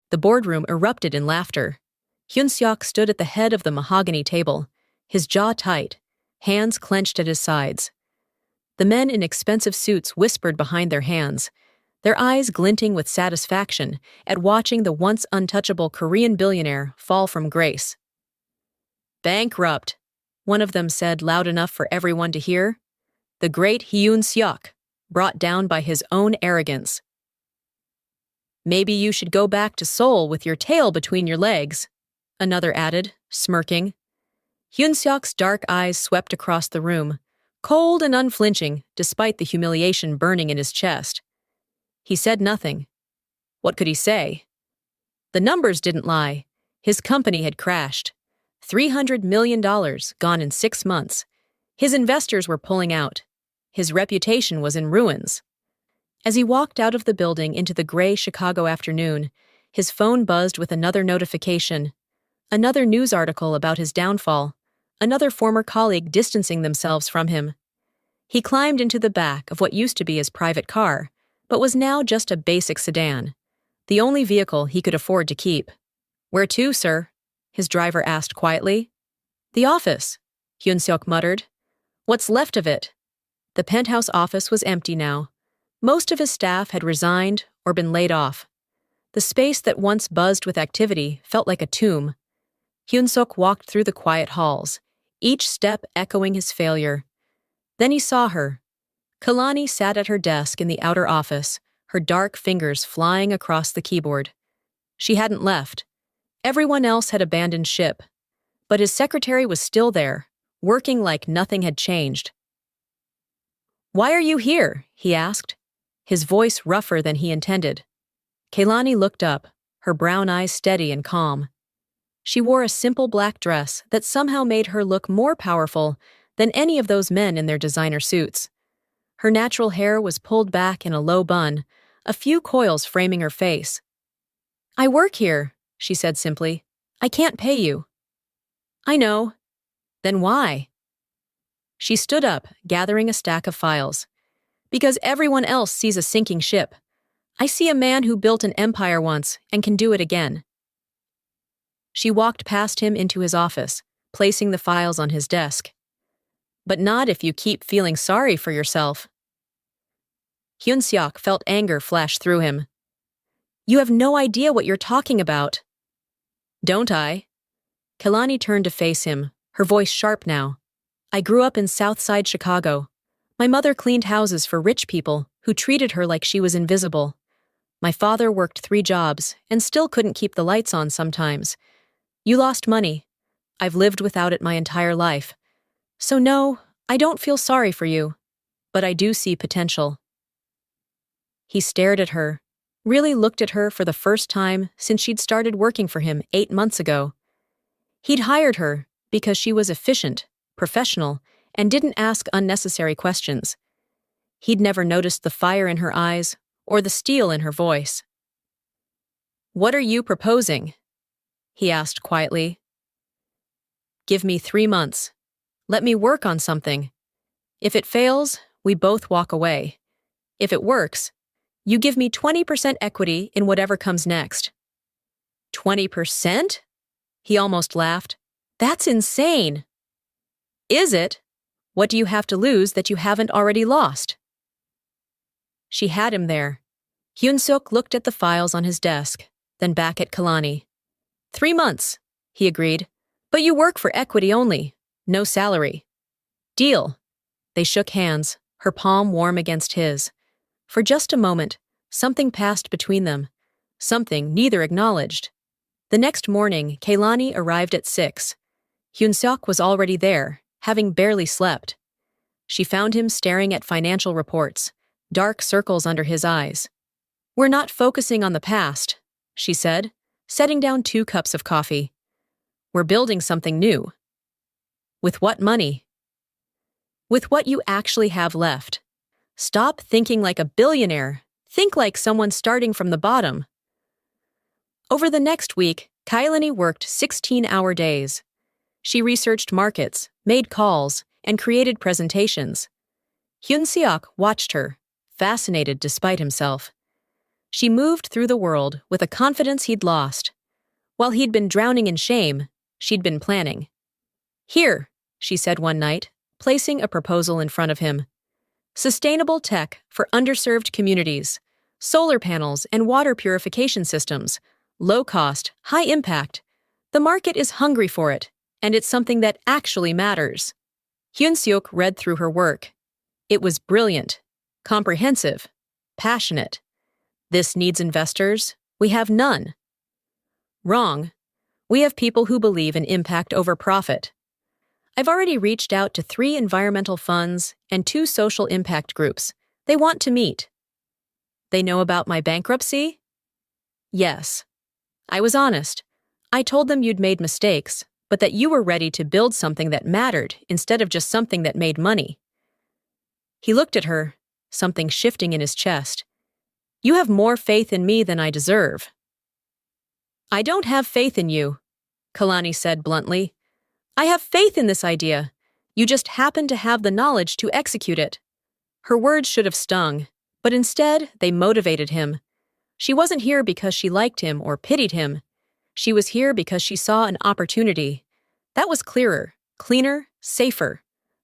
The boardroom erupted in laughter. Hyun-seok stood at the head of the mahogany table, his jaw tight, hands clenched at his sides. The men in expensive suits whispered behind their hands, their eyes glinting with satisfaction at watching the once untouchable Korean billionaire fall from grace. "Bankrupt," one of them said loud enough for everyone to hear. The great Hyun-seok, brought down by his own arrogance. "Maybe you should go back to Seoul with your tail between your legs," another added, smirking. Hyun-seok's dark eyes swept across the room, cold and unflinching despite the humiliation burning in his chest. He said nothing. What could he say? The numbers didn't lie. His company had crashed. $300 million gone in 6 months. His investors were pulling out. His reputation was in ruins. As he walked out of the building into the gray Chicago afternoon, his phone buzzed with another notification. Another news article about his downfall. Another former colleague distancing themselves from him. He climbed into the back of what used to be his private car, but was now just a basic sedan, the only vehicle he could afford to keep. "Where to, sir?" his driver asked quietly. "The office," Hyun-seok muttered. "What's left of it?" The penthouse office was empty now. Most of his staff had resigned or been laid off. The space that once buzzed with activity felt like a tomb. Hyun-seok walked through the quiet halls, each step echoing his failure. Then he saw her. Kalani sat at her desk in the outer office, her dark fingers flying across the keyboard. She hadn't left. Everyone else had abandoned ship. But his secretary was still there, working like nothing had changed. "Why are you here?" he asked, his voice rougher than he intended. Kalani looked up, her brown eyes steady and calm. She wore a simple black dress that somehow made her look more powerful than any of those men in their designer suits. Her natural hair was pulled back in a low bun, a few coils framing her face. "I work here," she said simply. "I can't pay you." "I know." "Then why?" She stood up, gathering a stack of files. "Because everyone else sees a sinking ship. I see a man who built an empire once and can do it again." She walked past him into his office, placing the files on his desk. "But not if you keep feeling sorry for yourself." Hyun-seok felt anger flash through him. "You have no idea what you're talking about." "Don't I?" Kalani turned to face him, her voice sharp now. "I grew up in Southside Chicago. My mother cleaned houses for rich people who treated her like she was invisible. My father worked 3 jobs and still couldn't keep the lights on sometimes. You lost money. I've lived without it my entire life. So no, I don't feel sorry for you. But I do see potential." He stared at her, really looked at her for the first time since she'd started working for him 8 months ago. He'd hired her because she was efficient, professional, and didn't ask unnecessary questions. He'd never noticed the fire in her eyes or the steel in her voice. "What are you proposing?" he asked quietly. "Give me 3 months. Let me work on something. If it fails, we both walk away. If it works, you give me 20% equity in whatever comes next." 20%? He almost laughed. "That's insane." "Is it? What do you have to lose that you haven't already lost?" She had him there. Hyun-seok looked at the files on his desk, then back at Kalani. 3 months, he agreed. "But you work for equity only. No salary." "Deal." They shook hands, her palm warm against his. For just a moment, something passed between them. Something neither acknowledged. The next morning, Kalani arrived at 6. Hyun-seok was already there, having barely slept. She found him staring at financial reports, dark circles under his eyes. "We're not focusing on the past," she said, setting down 2 cups of coffee. "We're building something new." "With what money?" "With what you actually have left. Stop thinking like a billionaire. Think like someone starting from the bottom." Over the next week, Kailani worked 16-hour days. She researched markets, made calls, and created presentations. Hyun-seok watched her, fascinated despite himself. She moved through the world with a confidence he'd lost. While he'd been drowning in shame, she'd been planning. "Here," she said one night, placing a proposal in front of him. "Sustainable tech for underserved communities, solar panels and water purification systems, low cost, high impact. The market is hungry for it, and it's something that actually matters." Hyun-seok read through her work. It was brilliant, comprehensive, passionate. "This needs investors. We have none." "Wrong. We have people who believe in impact over profit. I've already reached out to 3 environmental funds and 2 social impact groups. They want to meet." "They know about my bankruptcy?" "Yes. I was honest. I told them you'd made mistakes, but that you were ready to build something that mattered instead of just something that made money." He looked at her, something shifting in his chest. "You have more faith in me than I deserve." "I don't have faith in you," Kalani said bluntly. "I have faith in this idea. You just happen to have the knowledge to execute it." Her words should have stung, but instead they motivated him. She wasn't here because she liked him or pitied him. She was here because she saw an opportunity. That was clearer, cleaner, safer.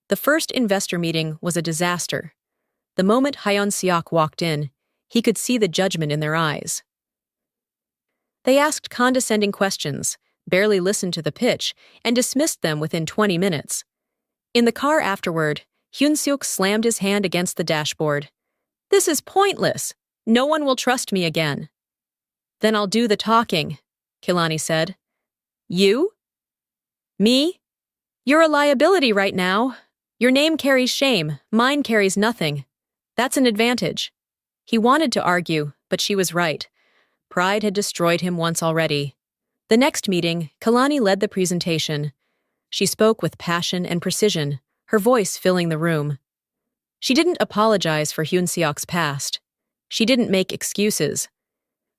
The first investor meeting was a disaster. The moment Hyun-seok walked in, he could see the judgment in their eyes. They asked condescending questions, barely listened to the pitch, and dismissed them within 20 minutes. In the car afterward, Hyun-seok slammed his hand against the dashboard. "This is pointless. No one will trust me again." "Then I'll do the talking," Kilani said. "You? Me? You're a liability right now. Your name carries shame, mine carries nothing. That's an advantage." He wanted to argue, but she was right. Pride had destroyed him once already. The next meeting, Kalani led the presentation. She spoke with passion and precision, her voice filling the room. She didn't apologize for Hyun-seok's past. She didn't make excuses.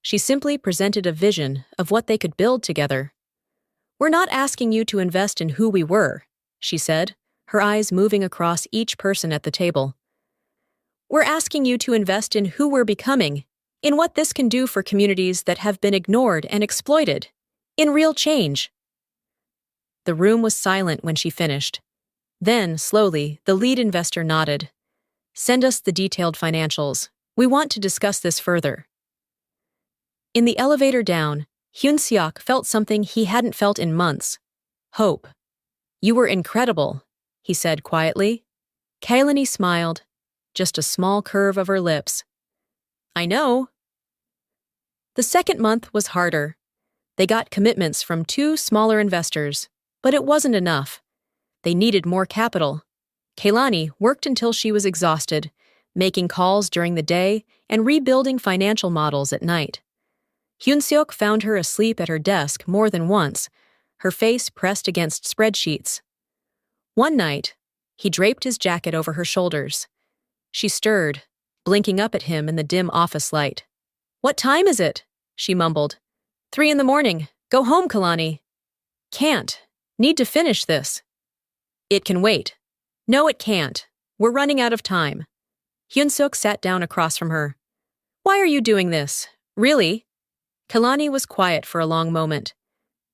She simply presented a vision of what they could build together. "We're not asking you to invest in who we were," she said, her eyes moving across each person at the table. "We're asking you to invest in who we're becoming, in what this can do for communities that have been ignored and exploited, in real change." The room was silent when she finished. Then, slowly, the lead investor nodded. "Send us the detailed financials. We want to discuss this further." In the elevator down, Hyun-seok felt something he hadn't felt in months. Hope. "You were incredible," he said quietly. Kailani smiled, just a small curve of her lips. "I know." The second month was harder. They got commitments from 2 smaller investors, but it wasn't enough. They needed more capital. Kailani worked until she was exhausted, making calls during the day and rebuilding financial models at night. Hyun-seok found her asleep at her desk more than once, her face pressed against spreadsheets. One night, he draped his jacket over her shoulders. She stirred, blinking up at him in the dim office light. "What time is it?" she mumbled. 3 in the morning. Go home, Kalani." "Can't. Need to finish this." "It can wait." "No, it can't. We're running out of time." Hyun-seok sat down across from her. "Why are you doing this? Really?" Kalani was quiet for a long moment.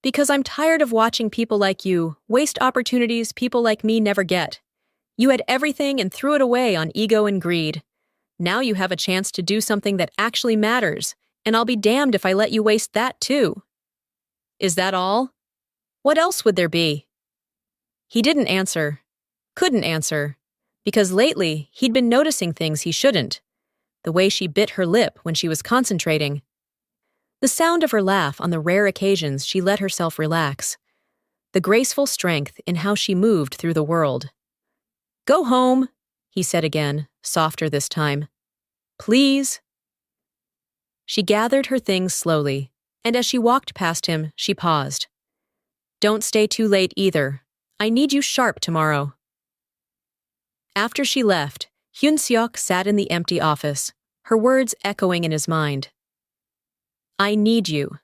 "Because I'm tired of watching people like you waste opportunities people like me never get. You had everything and threw it away on ego and greed. Now you have a chance to do something that actually matters, and I'll be damned if I let you waste that too." "Is that all? What else would there be?" He didn't answer. Couldn't answer. Because lately, he'd been noticing things he shouldn't. The way she bit her lip when she was concentrating. The sound of her laugh on the rare occasions she let herself relax. The graceful strength in how she moved through the world. "Go home," he said again, softer this time. "Please." She gathered her things slowly, and as she walked past him, she paused. "Don't stay too late either. I need you sharp tomorrow." After she left, Hyun-seok sat in the empty office, her words echoing in his mind. "I need you."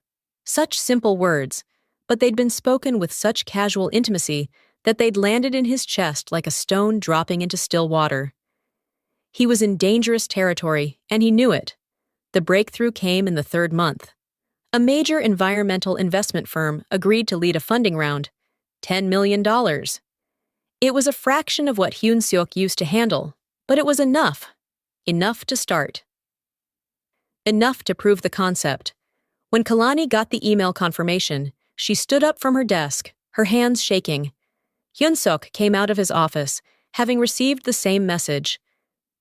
Such simple words, but they'd been spoken with such casual intimacy that they'd landed in his chest like a stone dropping into still water. He was in dangerous territory, and he knew it. The breakthrough came in the third month. A major environmental investment firm agreed to lead a funding round, $10 million. It was a fraction of what Hyun Seok used to handle, but it was enough. Enough to start. Enough to prove the concept. When Kalani got the email confirmation, she stood up from her desk, her hands shaking. Hyun Seok came out of his office, having received the same message.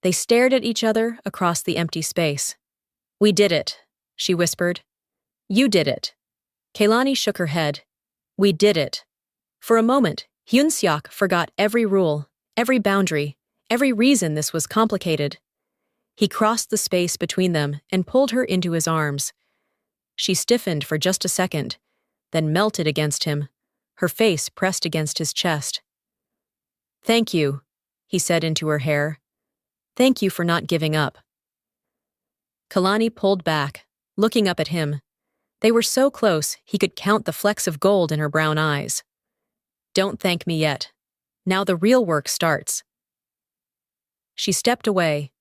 They stared at each other across the empty space. "We did it," she whispered. "You did it." Kalani shook her head. "We did it." For a moment, Hyun Seok forgot every rule, every boundary, every reason this was complicated. He crossed the space between them and pulled her into his arms. She stiffened for just a second, then melted against him, her face pressed against his chest. "Thank you," he said into her hair. "Thank you for not giving up." Kalani pulled back, looking up at him. They were so close he could count the flecks of gold in her brown eyes. "Don't thank me yet. Now the real work starts." She stepped away,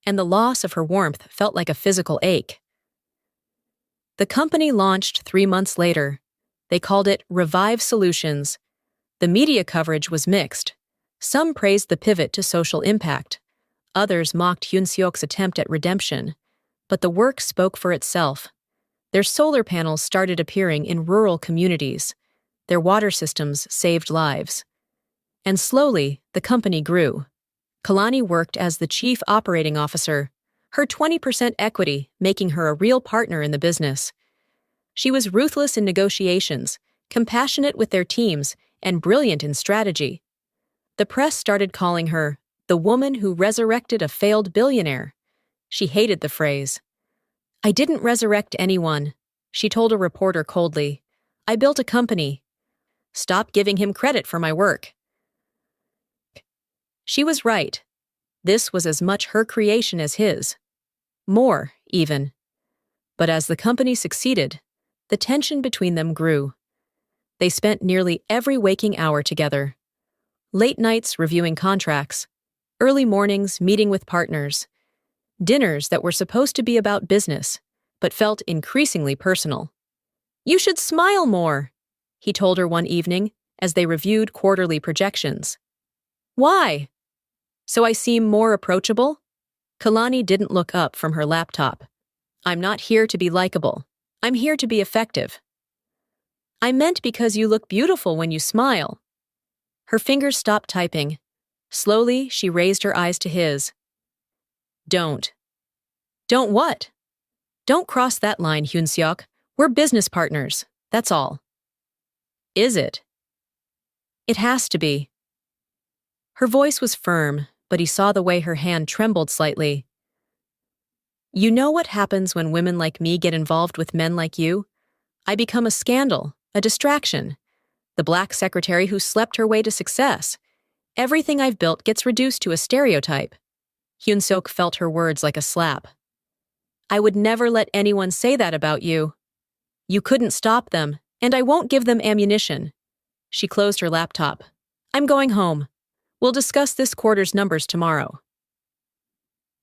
and the loss of her warmth felt like a physical ache. The company launched 3 months later. They called it Revive Solutions. The media coverage was mixed. Some praised the pivot to social impact. Others mocked Hyun Seok's attempt at redemption. But the work spoke for itself. Their solar panels started appearing in rural communities. Their water systems saved lives. And slowly, the company grew. Kalani worked as the chief operating officer, her 20% equity making her a real partner in the business. She was ruthless in negotiations, compassionate with their teams, and brilliant in strategy. The press started calling her the woman who resurrected a failed billionaire. She hated the phrase. "I didn't resurrect anyone," she told a reporter coldly. "I built a company. Stop giving him credit for my work." She was right. This was as much her creation as his. More, even. But as the company succeeded, the tension between them grew. They spent nearly every waking hour together. Late nights reviewing contracts, early mornings meeting with partners, dinners that were supposed to be about business, but felt increasingly personal. "You should smile more," he told her one evening as they reviewed quarterly projections. "Why? So I seem more approachable?" Kalani didn't look up from her laptop. "I'm not here to be likable. I'm here to be effective." "I meant because you look beautiful when you smile." Her fingers stopped typing. Slowly, she raised her eyes to his. "Don't." "Don't what?" "Don't cross that line, Hyun Seok. We're business partners. That's all." "Is it?" "It has to be." Her voice was firm, but he saw the way her hand trembled slightly. "You know what happens when women like me get involved with men like you? I become a scandal, a distraction. The black secretary who slept her way to success. Everything I've built gets reduced to a stereotype." Hyun Seok felt her words like a slap. "I would never let anyone say that about you. You couldn't stop them, and I won't give them ammunition." She closed her laptop. "I'm going home. We'll discuss this quarter's numbers tomorrow."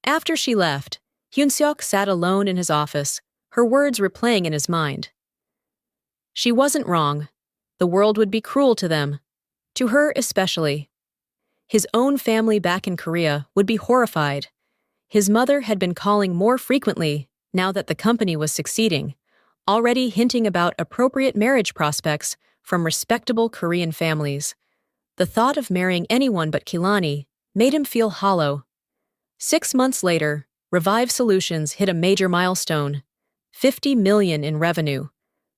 After she left, Hyun Seok sat alone in his office, her words replaying in his mind. She wasn't wrong. The world would be cruel to them. To her especially. His own family back in Korea would be horrified. His mother had been calling more frequently now that the company was succeeding, already hinting about appropriate marriage prospects from respectable Korean families. The thought of marrying anyone but Kalani made him feel hollow. 6 months later, Revive Solutions hit a major milestone, $50 million in revenue.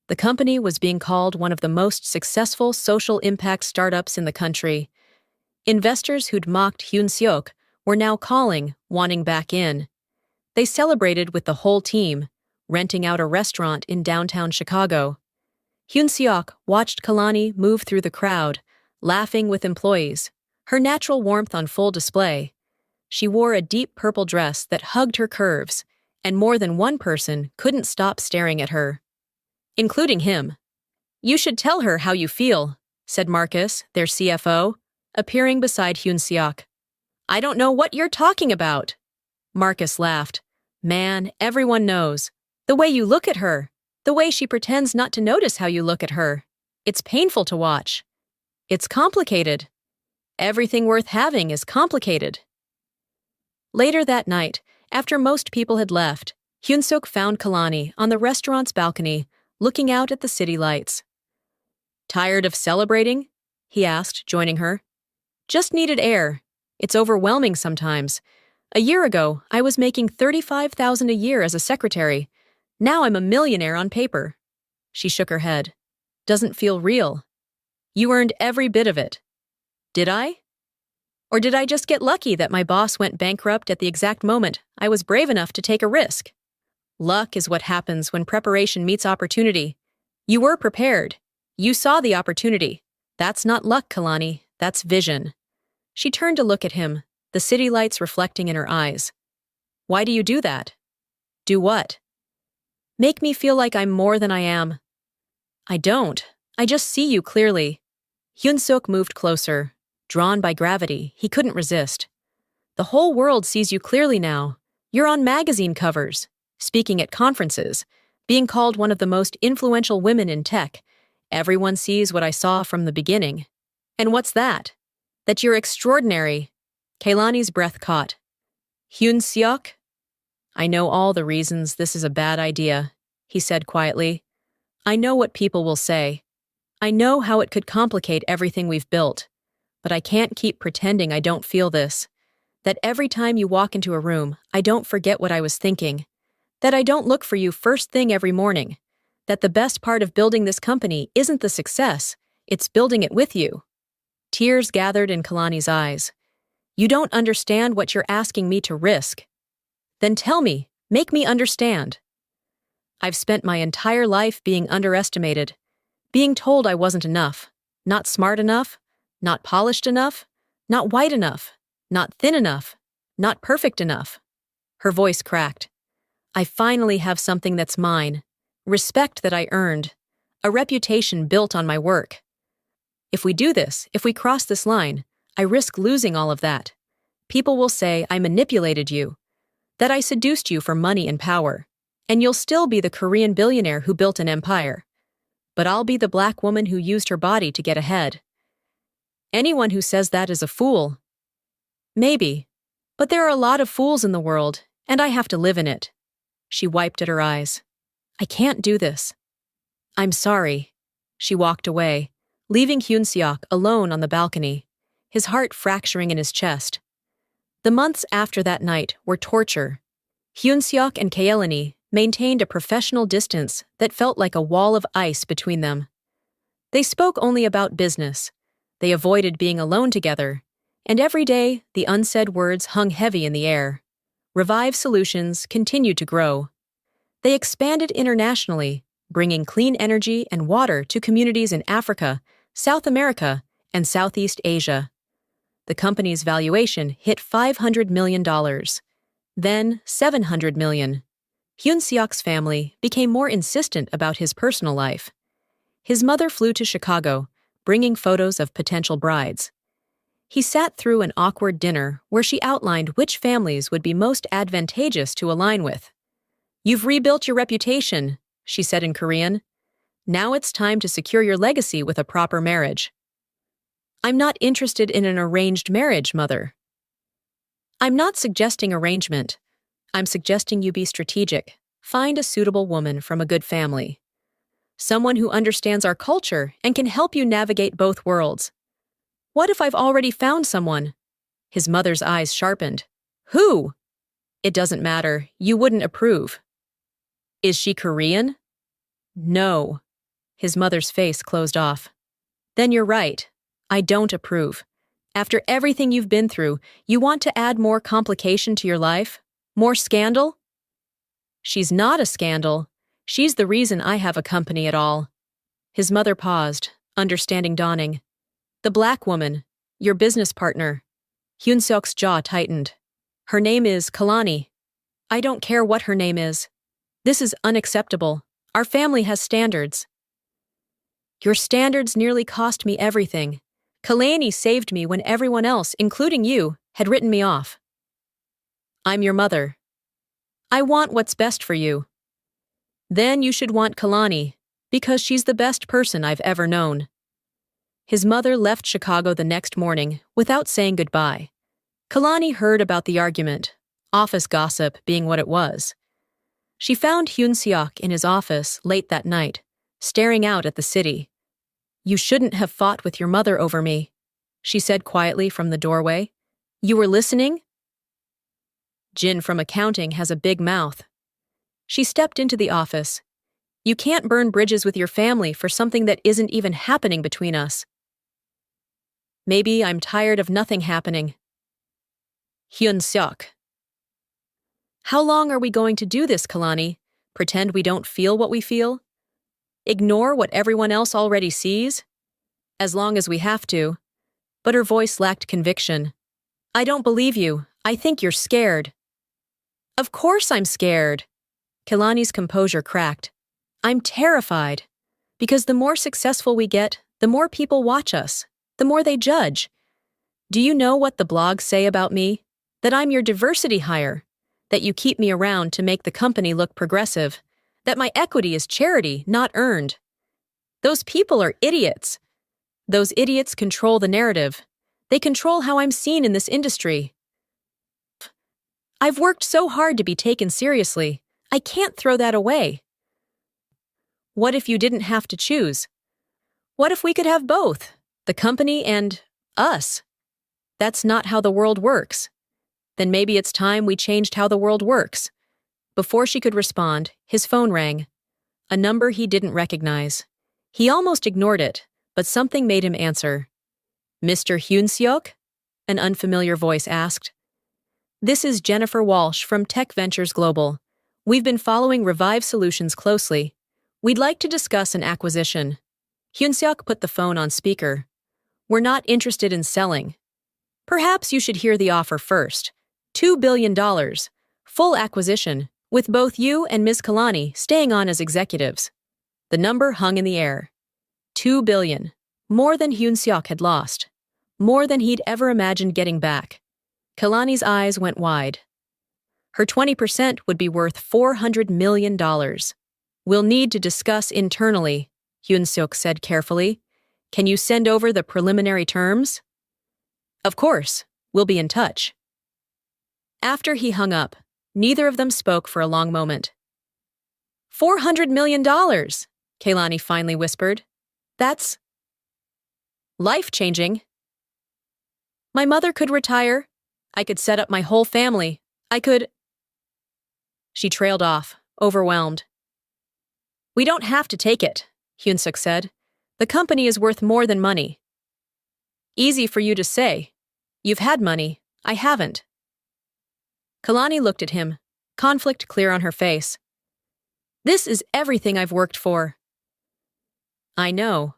The company was being called one of the most successful social impact startups in the country. Investors who'd mocked Hyun Seok were now calling, wanting back in. They celebrated with the whole team, renting out a restaurant in downtown Chicago. Hyun Seok watched Kalani move through the crowd, laughing with employees, her natural warmth on full display. She wore a deep purple dress that hugged her curves, and more than one person couldn't stop staring at her. Including him. "You should tell her how you feel," said Marcus, their CFO, appearing beside Hyun Seok. "I don't know what you're talking about." Marcus laughed. Man, everyone knows. The way you look at her. The way she pretends not to notice how you look at her. It's painful to watch. It's complicated. Everything worth having is complicated. Later that night, after most people had left, Hyun-suk found Kalani on the restaurant's balcony, looking out at the city lights. "Tired of celebrating?" he asked, joining her. "Just needed air. It's overwhelming sometimes. A year ago, I was making $35,000 a year as a secretary. Now I'm a millionaire on paper." She shook her head. "Doesn't feel real. You earned every bit of it." "Did I? Or did I just get lucky that my boss went bankrupt at the exact moment I was brave enough to take a risk?" Luck is what happens when preparation meets opportunity. You were prepared. You saw the opportunity. That's not luck, Kalani. That's vision. She turned to look at him, the city lights reflecting in her eyes. "Why do you do that?" "Do what?" "Make me feel like I'm more than I am." "I don't. I just see you clearly." Hyun-suk moved closer. Drawn by gravity, he couldn't resist. "The whole world sees you clearly now. You're on magazine covers, speaking at conferences, being called one of the most influential women in tech. Everyone sees what I saw from the beginning." "And what's that?" "That you're extraordinary." Kaylani's breath caught. "Hyun-seok?" "I know all the reasons this is a bad idea," he said quietly. "I know what people will say. I know how it could complicate everything we've built. But I can't keep pretending I don't feel this. That every time you walk into a room, I don't forget what I was thinking. That I don't look for you first thing every morning. That the best part of building this company isn't the success, it's building it with you." Tears gathered in Kalani's eyes. "You don't understand what you're asking me to risk." "Then tell me, make me understand." "I've spent my entire life being underestimated, being told I wasn't enough, not smart enough, not polished enough, not white enough, not thin enough, not perfect enough." Her voice cracked. "I finally have something that's mine, respect that I earned, a reputation built on my work. If we do this, if we cross this line, I risk losing all of that. People will say I manipulated you, that I seduced you for money and power, and you'll still be the Korean billionaire who built an empire. But I'll be the black woman who used her body to get ahead. Anyone who says that is a fool. Maybe, but there are a lot of fools in the world, and I have to live in it." She wiped at her eyes. "I can't do this." "I'm sorry." She walked away, leaving Hyun-seok alone on the balcony, his heart fracturing in his chest. The months after that night were torture. Hyun-seok and Kaelani maintained a professional distance that felt like a wall of ice between them. They spoke only about business. They avoided being alone together, and every day the unsaid words hung heavy in the air. Revive Solutions continued to grow. They expanded internationally, bringing clean energy and water to communities in Africa, South America, and Southeast Asia. The company's valuation hit $500 million, then $700 million. Hyun-seok's family became more insistent about his personal life. His mother flew to Chicago, bringing photos of potential brides. He sat through an awkward dinner where she outlined which families would be most advantageous to align with. "You've rebuilt your reputation," she said in Korean. "Now it's time to secure your legacy with a proper marriage." "I'm not interested in an arranged marriage, Mother." "I'm not suggesting arrangement. I'm suggesting you be strategic. Find a suitable woman from a good family. Someone who understands our culture and can help you navigate both worlds." "What if I've already found someone?" His mother's eyes sharpened. "Who?" "It doesn't matter. You wouldn't approve." "Is she Korean?" "No." His mother's face closed off. "Then you're right. I don't approve. After everything you've been through, you want to add more complication to your life? More scandal?" "She's not a scandal. She's the reason I have a company at all." His mother paused, understanding dawning. "The black woman, your business partner." Hyun-seok's jaw tightened. "Her name is Kalani." "I don't care what her name is. This is unacceptable. Our family has standards." "Your standards nearly cost me everything. Kalani saved me when everyone else, including you, had written me off." "I'm your mother." I want what's best for you. Then you should want Kalani, because she's the best person I've ever known. His mother left Chicago the next morning without saying goodbye. Kalani heard about the argument, office gossip being what it was. She found Hyun Seok in his office late that night, staring out at the city. You shouldn't have fought with your mother over me, she said quietly from the doorway. You were listening? Jin from accounting has a big mouth. She stepped into the office. You can't burn bridges with your family for something that isn't even happening between us. Maybe I'm tired of nothing happening. Hyun Seok. How long are we going to do this, Kalani? Pretend we don't feel what we feel? Ignore what everyone else already sees? As long as we have to. But her voice lacked conviction. I don't believe you. I think you're scared. Of course I'm scared. Kalani's composure cracked. I'm terrified. Because the more successful we get, the more people watch us, the more they judge. Do you know what the blogs say about me? That I'm your diversity hire. That you keep me around to make the company look progressive. That my equity is charity, not earned. Those people are idiots. Those idiots control the narrative. They control how I'm seen in this industry. I've worked so hard to be taken seriously. I can't throw that away. What if you didn't have to choose? What if we could have both, the company and us? That's not how the world works. Then maybe it's time we changed how the world works. Before she could respond, his phone rang. A number he didn't recognize. He almost ignored it, but something made him answer. Mr. Hyun Seok? An unfamiliar voice asked. This is Jennifer Walsh from Tech Ventures Global. We've been following Revive Solutions closely. We'd like to discuss an acquisition. Hyun Seok put the phone on speaker. We're not interested in selling. Perhaps you should hear the offer first. $2 billion. Full acquisition, with both you and Ms. Kalani staying on as executives. The number hung in the air. $2 billion. More than Hyun Seok had lost. More than he'd ever imagined getting back. Kalani's eyes went wide. Her 20% would be worth $400 million. We'll need to discuss internally, Hyun Seok said carefully. Can you send over the preliminary terms? Of course, we'll be in touch. After he hung up, neither of them spoke for a long moment. $400 million, Kalani finally whispered. That's life-changing. My mother could retire. I could set up my whole family. I could... She trailed off, overwhelmed. We don't have to take it, Hyun Seok said. The company is worth more than money. Easy for you to say. You've had money. I haven't. Kalani looked at him, conflict clear on her face. This is everything I've worked for. I know.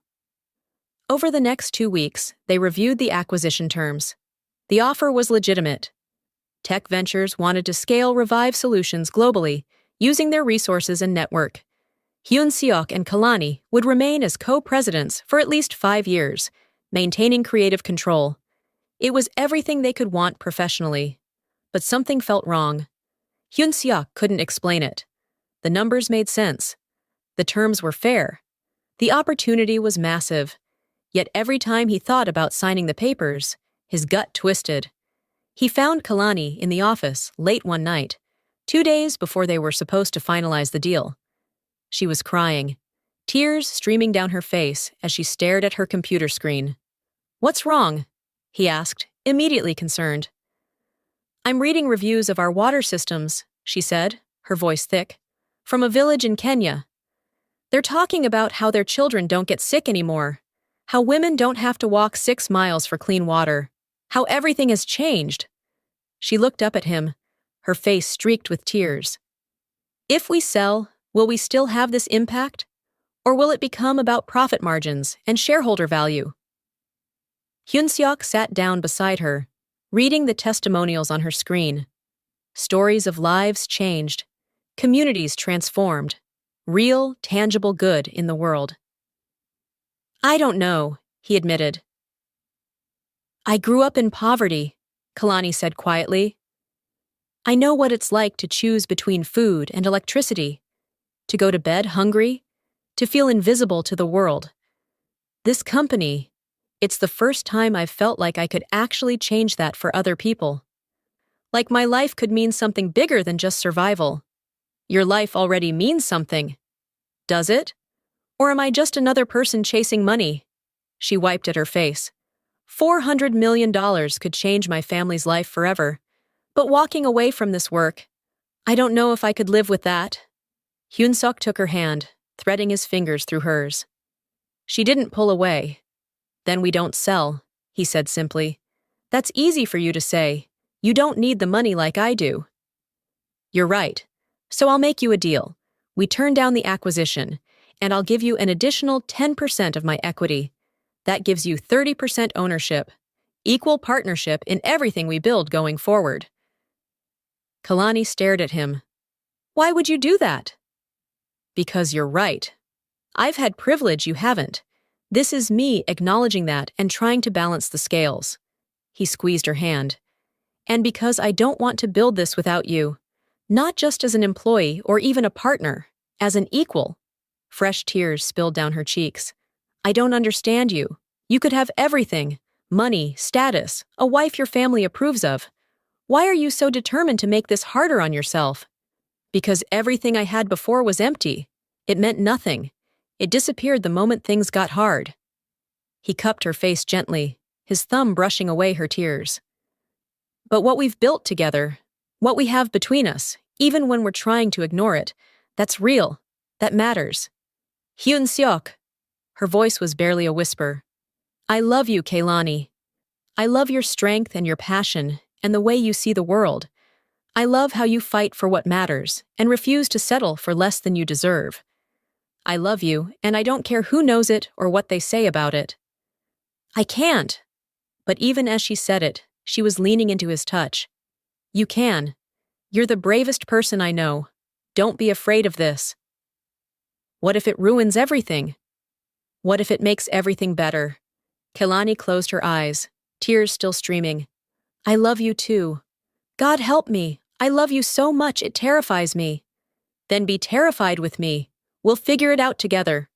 Over the next 2 weeks, they reviewed the acquisition terms. The offer was legitimate. Tech Ventures wanted to scale Revive Solutions globally, using their resources and network. Hyun Seok and Kalani would remain as co-presidents for at least 5 years, maintaining creative control. It was everything they could want professionally. But something felt wrong. Hyun Seok couldn't explain it. The numbers made sense. The terms were fair. The opportunity was massive. Yet every time he thought about signing the papers, his gut twisted. He found Kalani in the office late one night, 2 days before they were supposed to finalize the deal. She was crying, tears streaming down her face as she stared at her computer screen. What's wrong? He asked, immediately concerned. I'm reading reviews of our water systems, she said, her voice thick, from a village in Kenya. They're talking about how their children don't get sick anymore, how women don't have to walk 6 miles for clean water, how everything has changed. She looked up at him, her face streaked with tears. If we sell, will we still have this impact? Or will it become about profit margins and shareholder value? Hyun Seok sat down beside her, reading the testimonials on her screen. Stories of lives changed, communities transformed, real, tangible good in the world. I don't know, he admitted. I grew up in poverty, Kalani said quietly. I know what it's like to choose between food and electricity, to go to bed hungry, to feel invisible to the world. This company, it's the first time I've felt like I could actually change that for other people. Like my life could mean something bigger than just survival. Your life already means something. Does it? Or am I just another person chasing money? She wiped at her face. $400 million could change my family's life forever. But walking away from this work, I don't know if I could live with that. Hyun-suk took her hand, threading his fingers through hers. She didn't pull away. Then we don't sell, he said simply. That's easy for you to say. You don't need the money like I do. You're right. So I'll make you a deal. We turn down the acquisition, and I'll give you an additional 10% of my equity. That gives you 30% ownership, equal partnership in everything we build going forward. Kalani stared at him. Why would you do that? Because you're right. I've had privilege you haven't. This is me acknowledging that and trying to balance the scales. He squeezed her hand. And because I don't want to build this without you. Not just as an employee or even a partner, as an equal. Fresh tears spilled down her cheeks. I don't understand you. You could have everything. Money, status, a wife your family approves of. Why are you so determined to make this harder on yourself? Because everything I had before was empty. It meant nothing. It disappeared the moment things got hard. He cupped her face gently, his thumb brushing away her tears. But what we've built together, what we have between us, even when we're trying to ignore it, that's real. That matters. Hyun-seok. Her voice was barely a whisper. I love you, Kaylani. I love your strength and your passion and the way you see the world. I love how you fight for what matters and refuse to settle for less than you deserve. I love you, and I don't care who knows it or what they say about it. I can't. But even as she said it, she was leaning into his touch. You can. You're the bravest person I know. Don't be afraid of this. What if it ruins everything? What if it makes everything better? Kelani closed her eyes, tears still streaming. I love you too. God help me. I love you so much it terrifies me. Then be terrified with me. We'll figure it out together.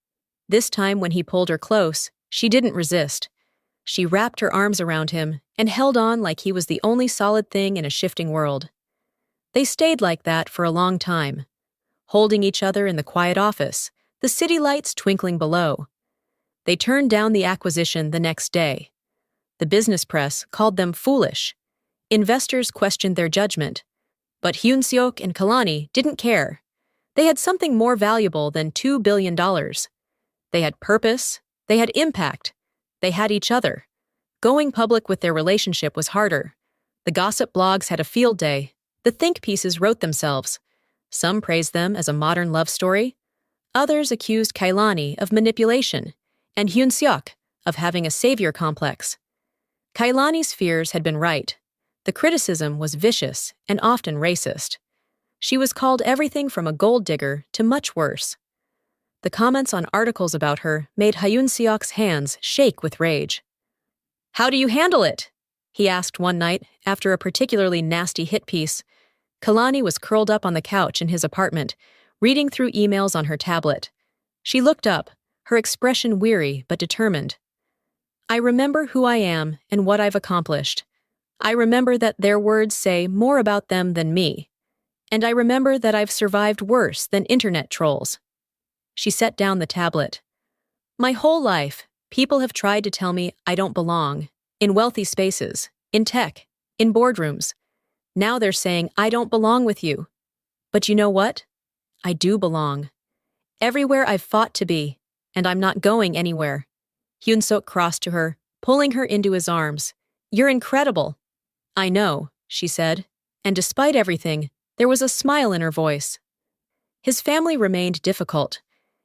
This time when he pulled her close, she didn't resist. She wrapped her arms around him and held on like he was the only solid thing in a shifting world. They stayed like that for a long time, holding each other in the quiet office, the city lights twinkling below. They turned down the acquisition the next day. The business press called them foolish. Investors questioned their judgment. But Hyun-seok and Kalani didn't care. They had something more valuable than $2 billion. They had purpose, they had impact, they had each other. Going public with their relationship was harder. The gossip blogs had a field day. The think pieces wrote themselves. Some praised them as a modern love story. Others accused Kailani of manipulation, and Hyun-seok of having a savior complex. Kailani's fears had been right. The criticism was vicious and often racist. She was called everything from a gold digger to much worse. The comments on articles about her made Hyun-seok's hands shake with rage. How do you handle it? He asked one night after a particularly nasty hit piece. Kalani was curled up on the couch in his apartment, reading through emails on her tablet. She looked up, her expression weary but determined. I remember who I am and what I've accomplished. I remember that their words say more about them than me. And I remember that I've survived worse than internet trolls. She set down the tablet. My whole life, people have tried to tell me I don't belong, in wealthy spaces, in tech, in boardrooms. Now they're saying I don't belong with you. But you know what? I do belong. Everywhere I've fought to be, and I'm not going anywhere. Hyun-seok crossed to her, pulling her into his arms. You're incredible. I know, she said, and despite everything, there was a smile in her voice. His family remained difficult.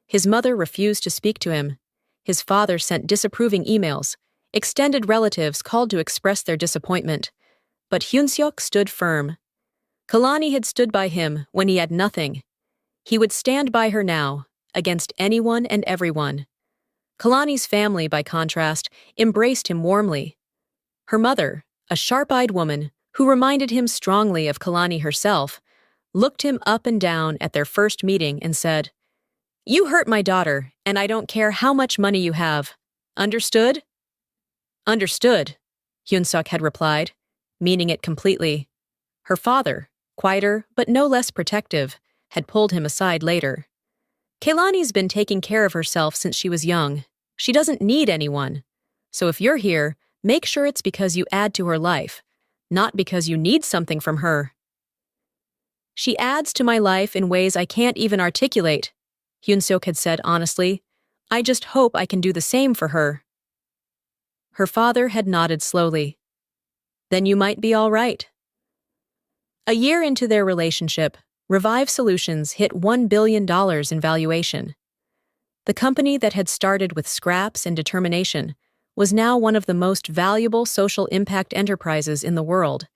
His mother refused to speak to him. His father sent disapproving emails. Extended relatives called to express their disappointment. But Hyun-seok stood firm. Kalani had stood by him when he had nothing. He would stand by her now, against anyone and everyone. Kalani's family, by contrast, embraced him warmly. Her mother, a sharp-eyed woman who reminded him strongly of Kalani herself, looked him up and down at their first meeting and said, "You hurt my daughter, and I don't care how much money you have. Understood?" "Understood," Hyun-suk had replied, meaning it completely. Her father, quieter but no less protective, had pulled him aside later. "Kaylani's been taking care of herself since she was young. She doesn't need anyone. So if you're here, make sure it's because you add to her life, not because you need something from her." "She adds to my life in ways I can't even articulate," Hyun-suk had said honestly. "I just hope I can do the same for her." Her father had nodded slowly. "Then you might be all right." A year into their relationship, Revive Solutions hit $1 billion in valuation. The company that had started with scraps and determination was now one of the most valuable social impact enterprises in the world.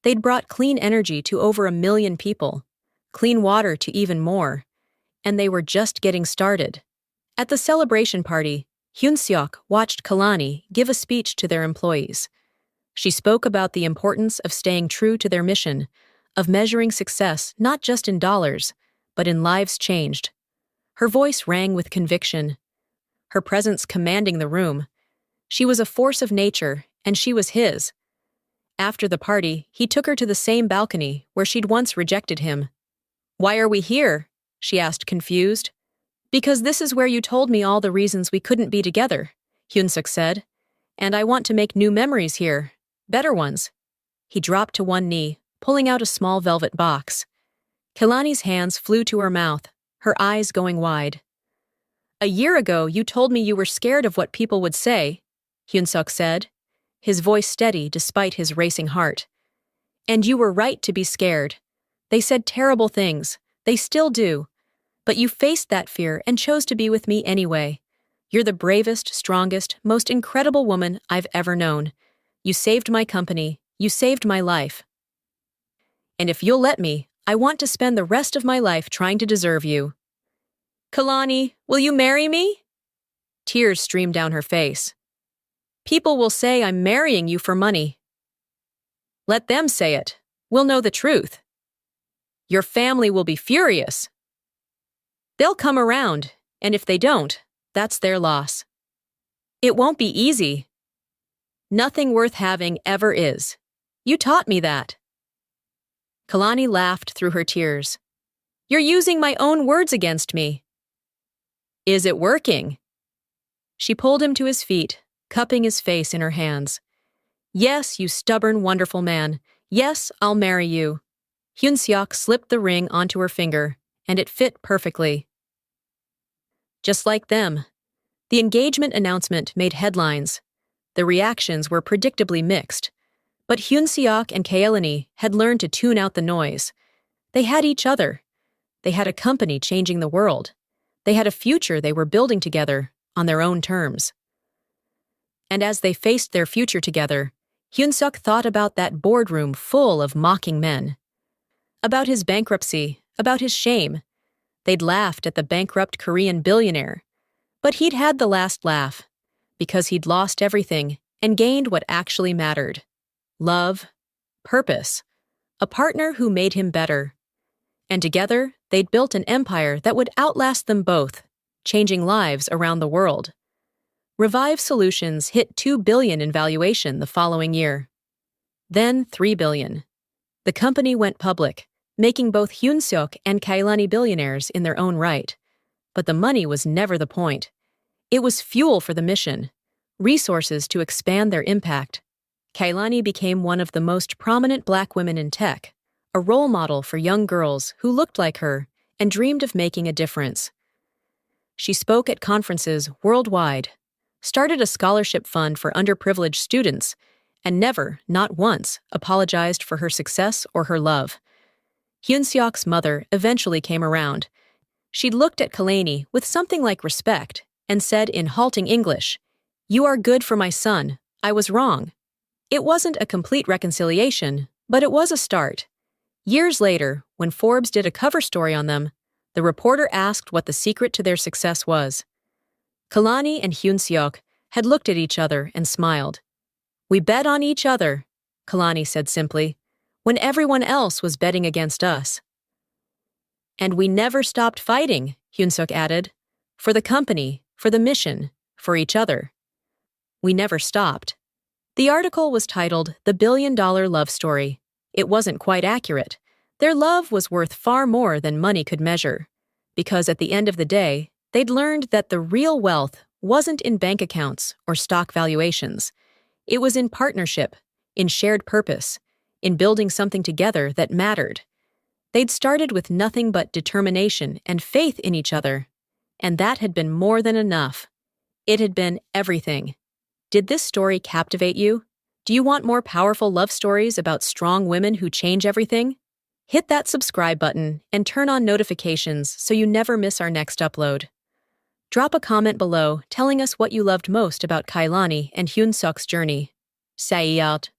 They'd brought clean energy to over 1 million people, clean water to even more, and they were just getting started. At the celebration party, Hyun-seok watched Kalani give a speech to their employees. She spoke about the importance of staying true to their mission, of measuring success not just in dollars, but in lives changed. Her voice rang with conviction, her presence commanding the room. She was a force of nature, and she was his. After the party, he took her to the same balcony where she'd once rejected him. "Why are we here?" she asked, confused. "Because this is where you told me all the reasons we couldn't be together," Hyun-suk said. "And I want to make new memories here. Better ones." He dropped to one knee, pulling out a small velvet box. Kalani's hands flew to her mouth, her eyes going wide. "A year ago, you told me you were scared of what people would say," Hyun-suk said, his voice steady despite his racing heart. "And you were right to be scared. They said terrible things. They still do. But you faced that fear and chose to be with me anyway. You're the bravest, strongest, most incredible woman I've ever known. You saved my company. You saved my life. And if you'll let me, I want to spend the rest of my life trying to deserve you." "Kalani, will you marry me?" Tears streamed down her face. "People will say I'm marrying you for money." "Let them say it. We'll know the truth." "Your family will be furious." "They'll come around, and if they don't, that's their loss." "It won't be easy." "Nothing worth having ever is. You taught me that." Kalani laughed through her tears. "You're using my own words against me." "Is it working?" She pulled him to his feet, cupping his face in her hands. "Yes, you stubborn, wonderful man. Yes, I'll marry you." Hyun-seok slipped the ring onto her finger, and it fit perfectly. Just like them, the engagement announcement made headlines. The reactions were predictably mixed. But Hyun-seok and Kaelani had learned to tune out the noise. They had each other. They had a company changing the world. They had a future they were building together on their own terms. And as they faced their future together, Hyun-suk thought about that boardroom full of mocking men. About his bankruptcy, about his shame. They'd laughed at the bankrupt Korean billionaire. But he'd had the last laugh, because he'd lost everything and gained what actually mattered. Love, purpose, a partner who made him better. And together, they'd built an empire that would outlast them both, changing lives around the world. Revive Solutions hit $2 billion in valuation the following year. Then $3 billion. The company went public, making both Hyun-suk and Kaelani billionaires in their own right. But the money was never the point. It was fuel for the mission, resources to expand their impact. Kaelani became one of the most prominent Black women in tech, a role model for young girls who looked like her and dreamed of making a difference. She spoke at conferences worldwide, started a scholarship fund for underprivileged students, and never, not once, apologized for her success or her love. Hyun-seok's mother eventually came around. She'd looked at Kaelani with something like respect and said in halting English, "You are good for my son. I was wrong." It wasn't a complete reconciliation, but it was a start. Years later, when Forbes did a cover story on them, the reporter asked what the secret to their success was. Kalani and Hyun-seok had looked at each other and smiled. "We bet on each other," Kalani said simply. when everyone else was betting against us. And we never stopped fighting, Hyun-suk added. For the company, for the mission, for each other. We never stopped. The article was titled The Billion-Dollar Love Story. It wasn't quite accurate. Their love was worth far more than money could measure. Because at the end of the day, they'd learned that the real wealth wasn't in bank accounts or stock valuations. It was in partnership, in shared purpose, in building something together that mattered. They'd started with nothing but determination and faith in each other, and that had been more than enough. It had been everything. Did this story captivate you? Do you want more powerful love stories about strong women who change everything? Hit that subscribe button and turn on notifications so you never miss our next upload. Drop a comment below telling us what you loved most about Kailani and Hyun-suk's journey. Say out.